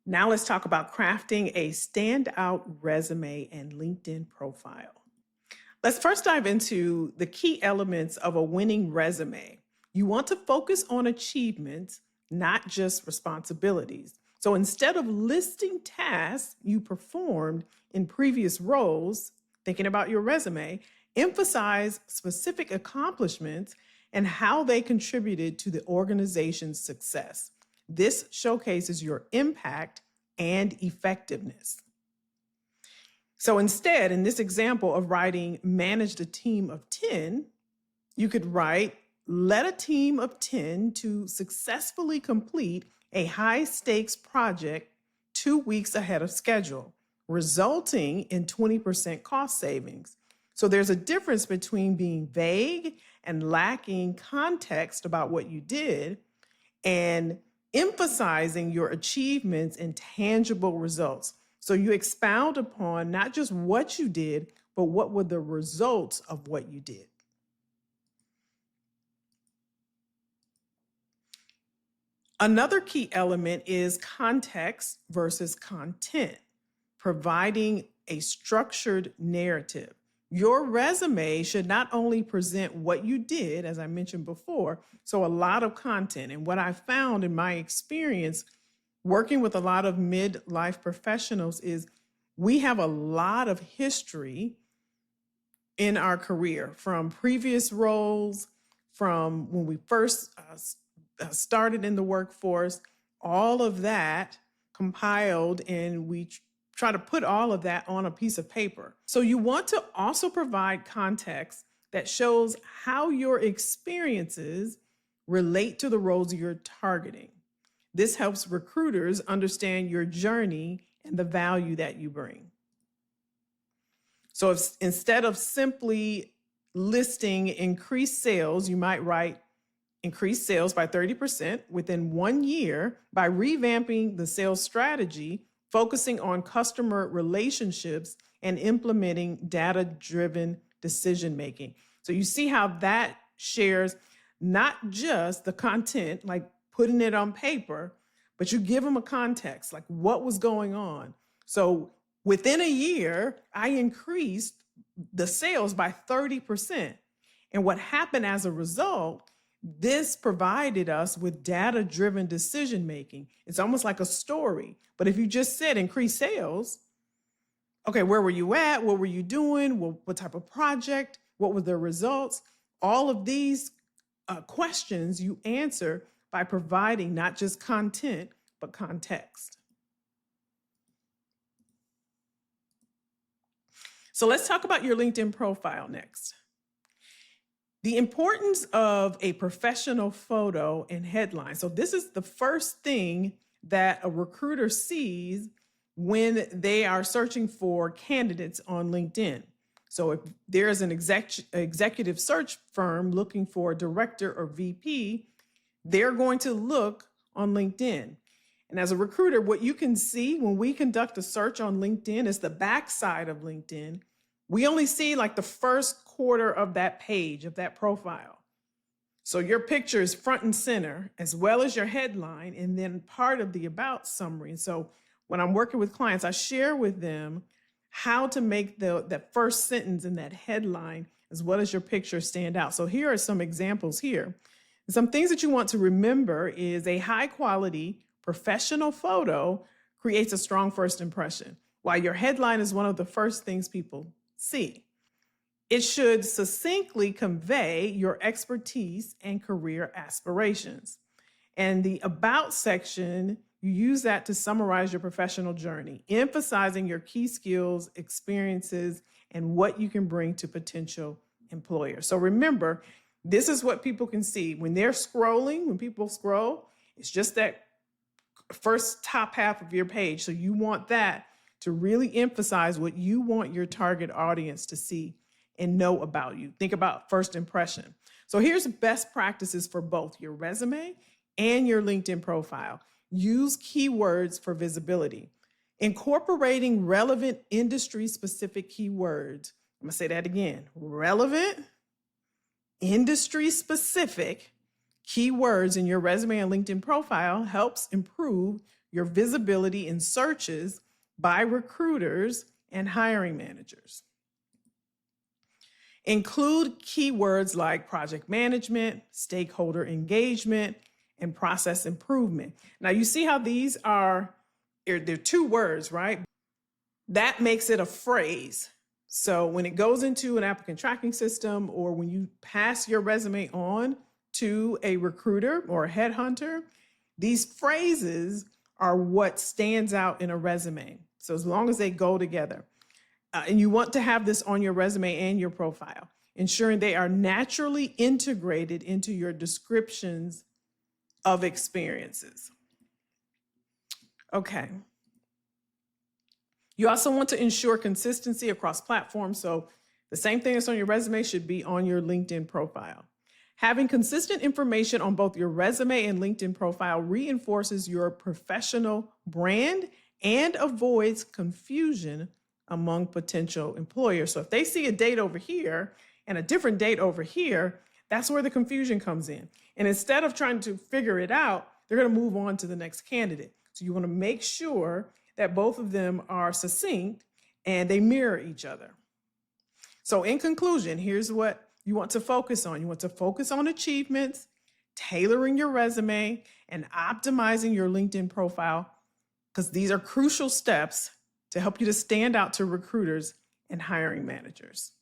Now let's talk about crafting a standout resume and LinkedIn profile. Let's first dive into the key elements of a winning resume. You want to focus on achievements, not just responsibilities. So instead of listing tasks you performed in previous roles, thinking about your resume, emphasize specific accomplishments and how they contributed to the organization's success. This showcases your impact and effectiveness. So instead, in this example of writing managed a team of 10, you could write led a team of 10 to successfully complete a high stakes project 2 weeks ahead of schedule, resulting in 20% cost savings. So there's a difference between being vague and lacking context about what you did and emphasizing your achievements and tangible results. So you expound upon not just what you did, but what were the results of what you did. Another key element is context versus content, providing a structured narrative. Your resume should not only present what you did, as I mentioned before, so a lot of content. And what I found in my experience working with a lot of midlife professionals is we have a lot of history in our career from previous roles, from when we first started in the workforce, all of that compiled, and we try to put all of that on a piece of paper. So you want to also provide context that shows how your experiences relate to the roles you're targeting. This helps recruiters understand your journey and the value that you bring. So if instead of simply listing increased sales, you might write increased sales by 30% within 1 year by revamping the sales strategy, focusing on customer relationships, and implementing data-driven decision-making. So you see how that shares not just the content, like putting it on paper, but you give them a context, like what was going on. So within a year, I increased the sales by 30%. And what happened as a result, this provided us with data-driven decision-making. It's almost like a story. But if you just said increase sales, okay, where were you at? What were you doing? What type of project? What were the results? All of these questions you answer by providing not just content, but context. So let's talk about your LinkedIn profile next. The importance of a professional photo and headline. So this is the first thing that a recruiter sees when they are searching for candidates on LinkedIn. So if there's an executive search firm looking for a director or VP, they're going to look on LinkedIn. And as a recruiter, what you can see when we conduct a search on LinkedIn is the backside of LinkedIn. We only see like the first quarter of that page, of that profile. So your picture is front and center, as well as your headline, and then part of the about summary. And so when I'm working with clients, I share with them how to make that first sentence in that headline, as well as your picture, stand out. So here are some examples here. Some things that you want to remember is a high quality professional photo creates a strong first impression, while your headline is one of the first things people see. It should succinctly convey your expertise and career aspirations. And the about section, you use that to summarize your professional journey, emphasizing your key skills, experiences, and what you can bring to potential employers. So remember, this is what people can see. When they're scrolling, when people scroll, it's just that first top half of your page. So you want that to really emphasize what you want your target audience to see and know about you. Think about first impression. So here's best practices for both your resume and your LinkedIn profile. Use keywords for visibility. Incorporating relevant industry-specific keywords. I'm gonna say that again. Relevant, industry-specific keywords in your resume and LinkedIn profile helps improve your visibility in searches by recruiters and hiring managers. Include keywords like project management, stakeholder engagement, and process improvement. Now, you see how these they're 2 words, right? That makes it a phrase. So when it goes into an applicant tracking system, or when you pass your resume on to a recruiter or a headhunter, these phrases are what stands out in a resume. So as long as they go together. And you want to have this on your resume and your profile, ensuring they are naturally integrated into your descriptions of experiences. Okay. You also want to ensure consistency across platforms. So the same thing that's on your resume should be on your LinkedIn profile. Having consistent information on both your resume and LinkedIn profile reinforces your professional brand and avoids confusion among potential employers. So if they see a date over here and a different date over here, that's where the confusion comes in. And instead of trying to figure it out, they're going to move on to the next candidate. So you want to make sure that both of them are succinct and they mirror each other. So in conclusion, here's what you want to focus on. You want to focus on achievements, tailoring your resume, and optimizing your LinkedIn profile, because these are crucial steps to help you to stand out to recruiters and hiring managers.